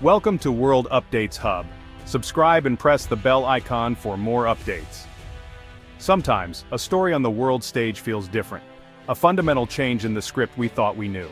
Welcome to World Updates Hub. Subscribe and press the bell icon for more updates. Sometimes, a story on the world stage feels different. A fundamental change in the script we thought we knew.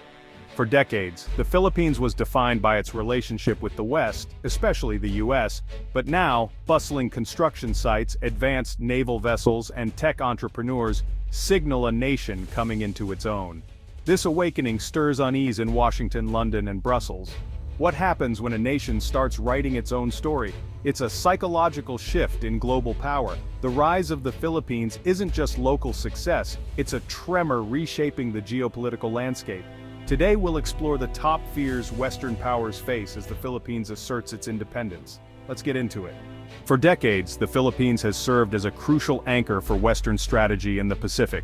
For decades, the Philippines was defined by its relationship with the West, especially the US, but now, bustling construction sites, advanced naval vessels, and tech entrepreneurs signal a nation coming into its own. This awakening stirs unease in Washington, London, and Brussels. What happens when a nation starts writing its own story? It's a psychological shift in global power. The rise of the Philippines isn't just local success, it's a tremor reshaping the geopolitical landscape. Today we'll explore the top fears Western powers face as the Philippines asserts its independence. Let's get into it. For decades, the Philippines has served as a crucial anchor for Western strategy in the Pacific,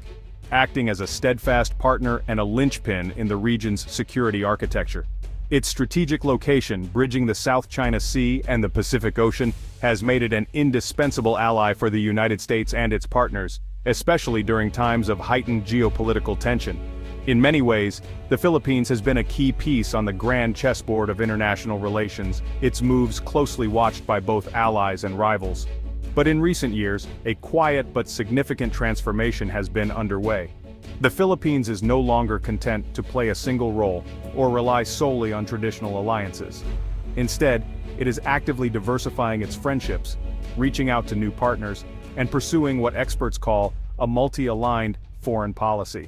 acting as a steadfast partner and a linchpin in the region's security architecture. Its strategic location, bridging the South China Sea and the Pacific Ocean, has made it an indispensable ally for the United States and its partners, especially during times of heightened geopolitical tension. In many ways, the Philippines has been a key piece on the grand chessboard of international relations, its moves closely watched by both allies and rivals. But in recent years, a quiet but significant transformation has been underway. The Philippines is no longer content to play a single role or rely solely on traditional alliances. Instead, it is actively diversifying its friendships, reaching out to new partners, and pursuing what experts call a multi-aligned foreign policy.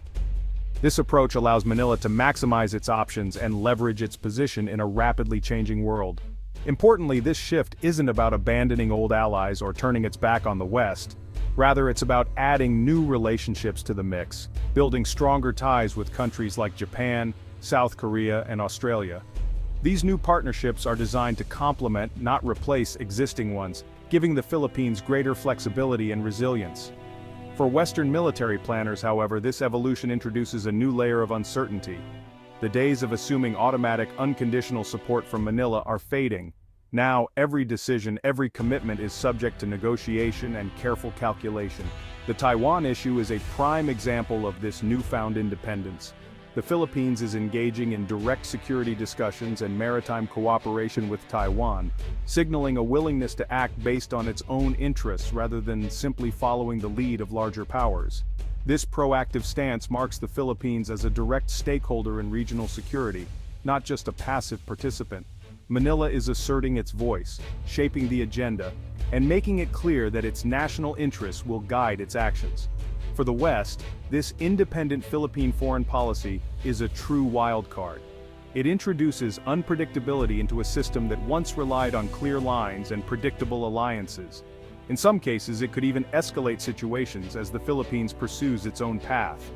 This approach allows Manila to maximize its options and leverage its position in a rapidly changing world. Importantly, this shift isn't about abandoning old allies or turning its back on the West. Rather, it's about adding new relationships to the mix, building stronger ties with countries like Japan, South Korea, and Australia. These new partnerships are designed to complement, not replace, existing ones, giving the Philippines greater flexibility and resilience. For Western military planners, however, this evolution introduces a new layer of uncertainty. The days of assuming automatic, unconditional support from Manila are fading. Now, every decision, every commitment is subject to negotiation and careful calculation. The Taiwan issue is a prime example of this newfound independence. The Philippines is engaging in direct security discussions and maritime cooperation with Taiwan, signaling a willingness to act based on its own interests rather than simply following the lead of larger powers. This proactive stance marks the Philippines as a direct stakeholder in regional security, not just a passive participant. Manila is asserting its voice, shaping the agenda, and making it clear that its national interests will guide its actions. For the West, this independent Philippine foreign policy is a true wild card. It introduces unpredictability into a system that once relied on clear lines and predictable alliances. In some cases, it could even escalate situations as the Philippines pursues its own path.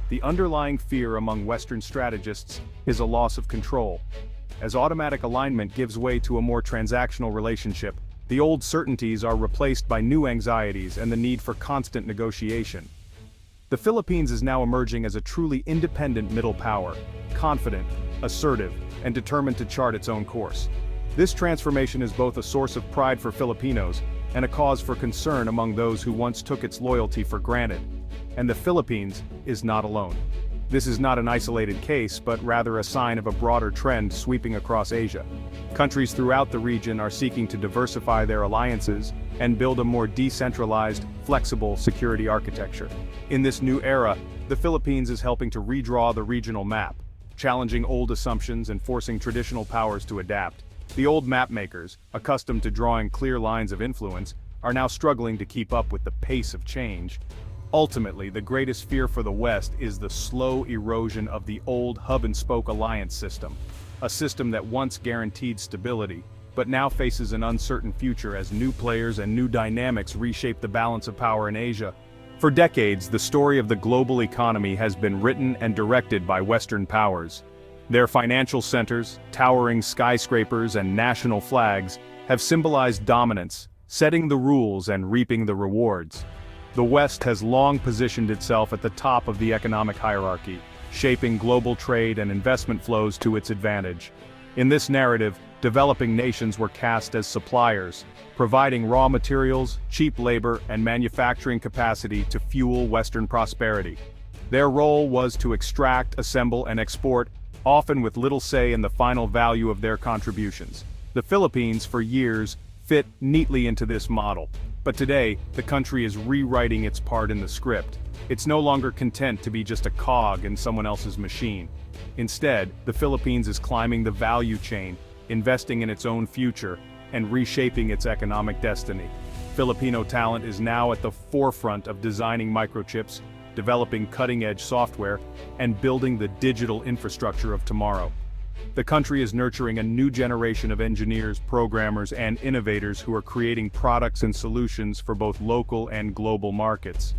The underlying fear among Western strategists is a loss of control. As automatic alignment gives way to a more transactional relationship, the old certainties are replaced by new anxieties and the need for constant negotiation. The Philippines is now emerging as a truly independent middle power, confident, assertive, and determined to chart its own course. This transformation is both a source of pride for Filipinos and a cause for concern among those who once took its loyalty for granted. And the Philippines is not alone. This is not an isolated case, but rather a sign of a broader trend sweeping across Asia. Countries throughout the region are seeking to diversify their alliances and build a more decentralized, flexible security architecture. In this new era, the Philippines is helping to redraw the regional map, challenging old assumptions and forcing traditional powers to adapt. The old mapmakers, accustomed to drawing clear lines of influence, are now struggling to keep up with the pace of change. Ultimately, the greatest fear for the West is the slow erosion of the old hub-and-spoke alliance system, a system that once guaranteed stability, but now faces an uncertain future as new players and new dynamics reshape the balance of power in Asia. For decades, the story of the global economy has been written and directed by Western powers. Their financial centers, towering skyscrapers, and national flags have symbolized dominance, setting the rules and reaping the rewards. The West has long positioned itself at the top of the economic hierarchy, shaping global trade and investment flows to its advantage. In this narrative, developing nations were cast as suppliers, providing raw materials, cheap labor, and manufacturing capacity to fuel Western prosperity. Their role was to extract, assemble, and export, often with little say in the final value of their contributions. The Philippines, for years, fit neatly into this model. But today, the country is rewriting its part in the script. It's no longer content to be just a cog in someone else's machine. Instead, the Philippines is climbing the value chain, investing in its own future, and reshaping its economic destiny. Filipino talent is now at the forefront of designing microchips, developing cutting-edge software, and building the digital infrastructure of tomorrow. The country is nurturing a new generation of engineers, programmers, and innovators who are creating products and solutions for both local and global markets.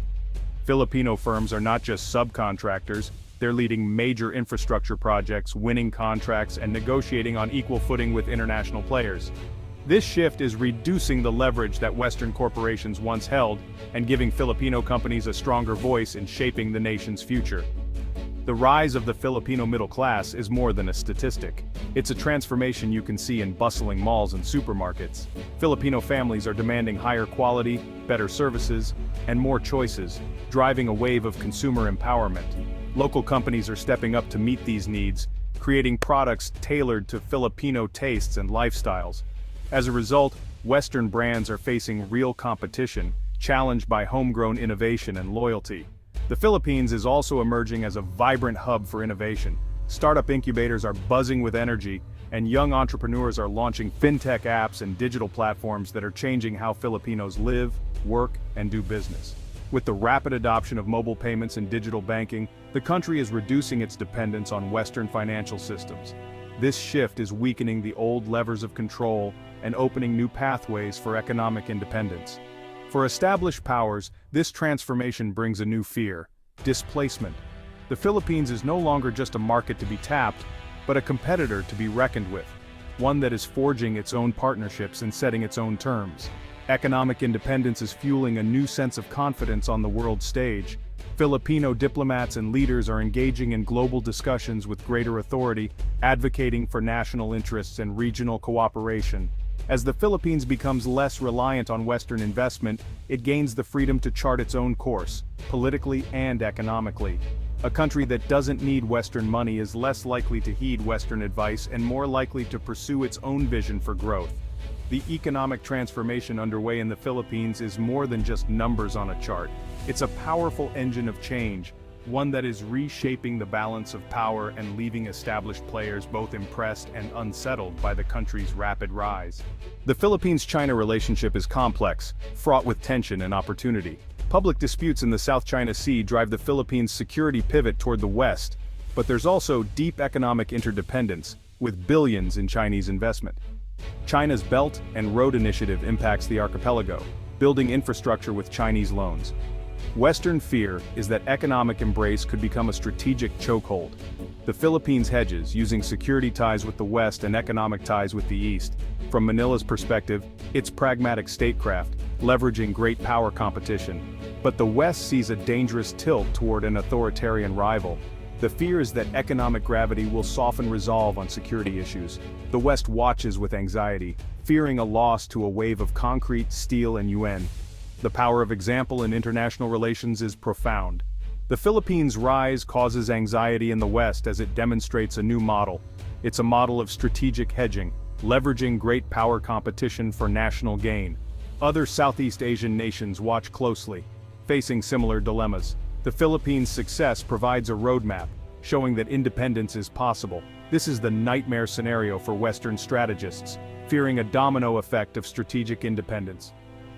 Filipino firms are not just subcontractors, they're leading major infrastructure projects, winning contracts, and negotiating on equal footing with international players. This shift is reducing the leverage that Western corporations once held and giving Filipino companies a stronger voice in shaping the nation's future. The rise of the Filipino middle class is more than a statistic. It's a transformation you can see in bustling malls and supermarkets. Filipino families are demanding higher quality, better services, and more choices, driving a wave of consumer empowerment. Local companies are stepping up to meet these needs, creating products tailored to Filipino tastes and lifestyles. As a result, Western brands are facing real competition, challenged by homegrown innovation and loyalty. The Philippines is also emerging as a vibrant hub for innovation. Startup incubators are buzzing with energy, and young entrepreneurs are launching fintech apps and digital platforms that are changing how Filipinos live, work, and do business. With the rapid adoption of mobile payments and digital banking, the country is reducing its dependence on Western financial systems. This shift is weakening the old levers of control and opening new pathways for economic independence. For established powers, this transformation brings a new fear: displacement. The Philippines is no longer just a market to be tapped, but a competitor to be reckoned with, one that is forging its own partnerships and setting its own terms. Economic independence is fueling a new sense of confidence on the world stage. Filipino diplomats and leaders are engaging in global discussions with greater authority, advocating for national interests and regional cooperation. As the Philippines becomes less reliant on Western investment, it gains the freedom to chart its own course, politically and economically. A country that doesn't need Western money is less likely to heed Western advice and more likely to pursue its own vision for growth. The economic transformation underway in the Philippines is more than just numbers on a chart. It's a powerful engine of change, one that is reshaping the balance of power and leaving established players both impressed and unsettled by the country's rapid rise. The Philippines-China relationship is complex, fraught with tension and opportunity. Public disputes in the South China Sea drive the Philippines' security pivot toward the West, but there's also deep economic interdependence, with billions in Chinese investment. China's Belt and Road Initiative impacts the archipelago, building infrastructure with Chinese loans. Western fear is that economic embrace could become a strategic chokehold. The Philippines hedges, using security ties with the West and economic ties with the East. From Manila's perspective, it's pragmatic statecraft, leveraging great power competition. But the West sees a dangerous tilt toward an authoritarian rival. The fear is that economic gravity will soften resolve on security issues. The West watches with anxiety, fearing a loss to a wave of concrete, steel, and yuan. The power of example in international relations is profound. The Philippines' rise causes anxiety in the West as it demonstrates a new model. It's a model of strategic hedging, leveraging great power competition for national gain. Other Southeast Asian nations watch closely, facing similar dilemmas. The Philippines' success provides a roadmap, showing that independence is possible. This is the nightmare scenario for Western strategists, fearing a domino effect of strategic independence.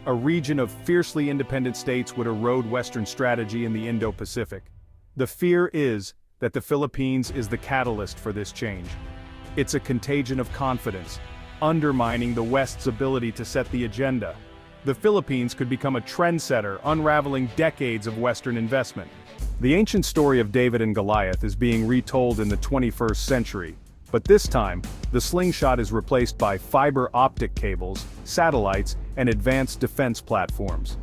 A region of fiercely independent states would erode Western strategy in the Indo-Pacific. The fear is that the Philippines is the catalyst for this change. It's a contagion of confidence, undermining the West's ability to set the agenda. The Philippines could become a trendsetter, unraveling decades of Western investment. The ancient story of David and Goliath is being retold in the 21st century, but this time, the slingshot is replaced by fiber optic cables, satellites, and advanced defense platforms.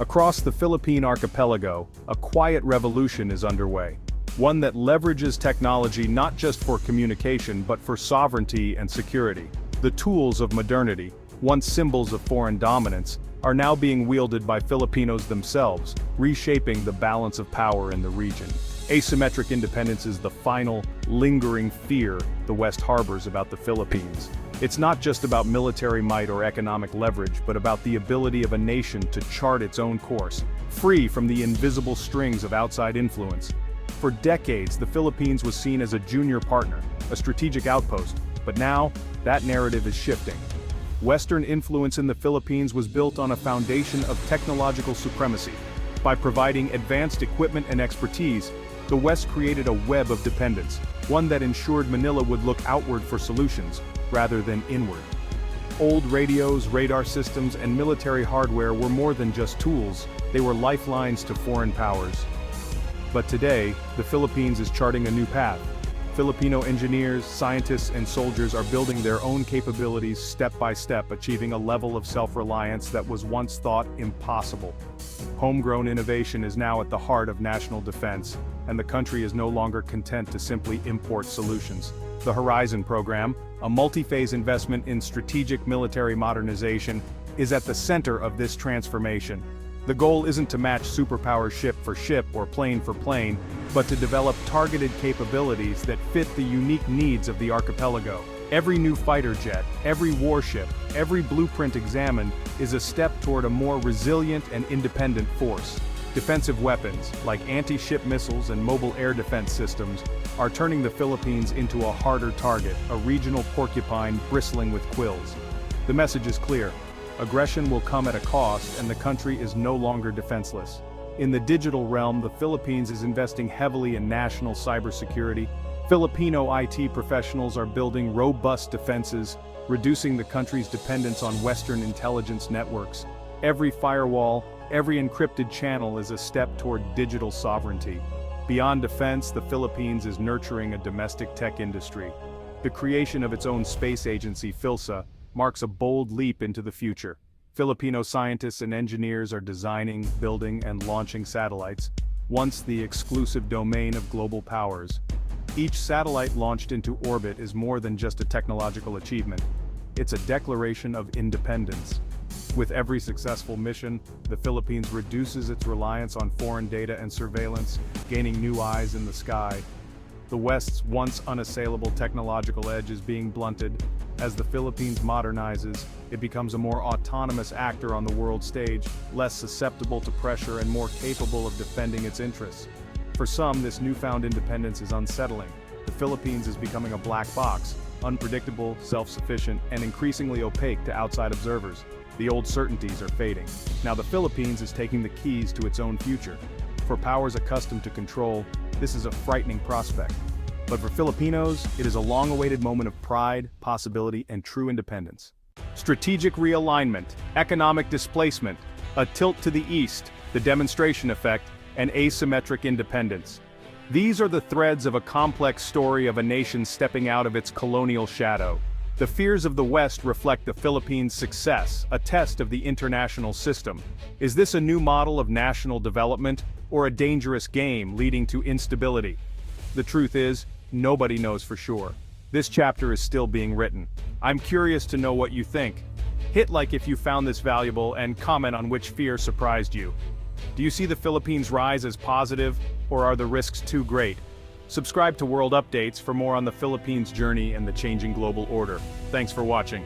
Across the Philippine archipelago, a quiet revolution is underway, one that leverages technology not just for communication but for sovereignty and security. The tools of modernity, once symbols of foreign dominance, are now being wielded by Filipinos themselves, reshaping the balance of power in the region. Asymmetric independence is the final, lingering fear the West harbors about the Philippines. It's not just about military might or economic leverage, but about the ability of a nation to chart its own course, free from the invisible strings of outside influence. For decades, the Philippines was seen as a junior partner, a strategic outpost, but now, that narrative is shifting. Western influence in the Philippines was built on a foundation of technological supremacy. By providing advanced equipment and expertise, the West created a web of dependence, one that ensured Manila would look outward for solutions, rather than inward. Old radios, radar systems, and military hardware were more than just tools, they were lifelines to foreign powers. But today, the Philippines is charting a new path. Filipino engineers, scientists, and soldiers are building their own capabilities step by step, achieving a level of self-reliance that was once thought impossible. Homegrown innovation is now at the heart of national defense, and the country is no longer content to simply import solutions. The Horizon program, a multi-phase investment in strategic military modernization, is at the center of this transformation. The goal isn't to match superpower ship for ship or plane for plane, but to develop targeted capabilities that fit the unique needs of the archipelago. Every new fighter jet, every warship, every blueprint examined is a step toward a more resilient and independent force. Defensive weapons, like anti-ship missiles and mobile air defense systems, are turning the Philippines into a harder target, a regional porcupine bristling with quills. The message is clear. Aggression will come at a cost, and the country is no longer defenseless. In the digital realm, the Philippines is investing heavily in national cybersecurity. Filipino IT professionals are building robust defenses, reducing the country's dependence on Western intelligence networks. Every firewall, every encrypted channel is a step toward digital sovereignty. Beyond defense, the Philippines is nurturing a domestic tech industry. The creation of its own space agency, PhilSA, marks a bold leap into the future. Filipino scientists and engineers are designing, building, and launching satellites, once the exclusive domain of global powers. Each satellite launched into orbit is more than just a technological achievement. It's a declaration of independence. With every successful mission, the Philippines reduces its reliance on foreign data and surveillance, gaining new eyes in the sky. The West's once unassailable technological edge is being blunted. As the Philippines modernizes, it becomes a more autonomous actor on the world stage, less susceptible to pressure and more capable of defending its interests. For some, this newfound independence is unsettling. The Philippines is becoming a black box, unpredictable, self-sufficient, and increasingly opaque to outside observers. The old certainties are fading. Now the Philippines is taking the keys to its own future. For powers accustomed to control, this is a frightening prospect. But for Filipinos, it is a long-awaited moment of pride, possibility, and true independence. Strategic realignment, economic displacement, a tilt to the east, the demonstration effect, and asymmetric independence. These are the threads of a complex story of a nation stepping out of its colonial shadow. The fears of the West reflect the Philippines' success, a test of the international system. Is this a new model of national development, or a dangerous game leading to instability? The truth is, nobody knows for sure. This chapter is still being written. I'm curious to know what you think. Hit like if you found this valuable and comment on which fear surprised you. Do you see the Philippines' rise as positive, or are the risks too great? Subscribe to World Updates for more on the Philippines' journey and the changing global order. Thanks for watching.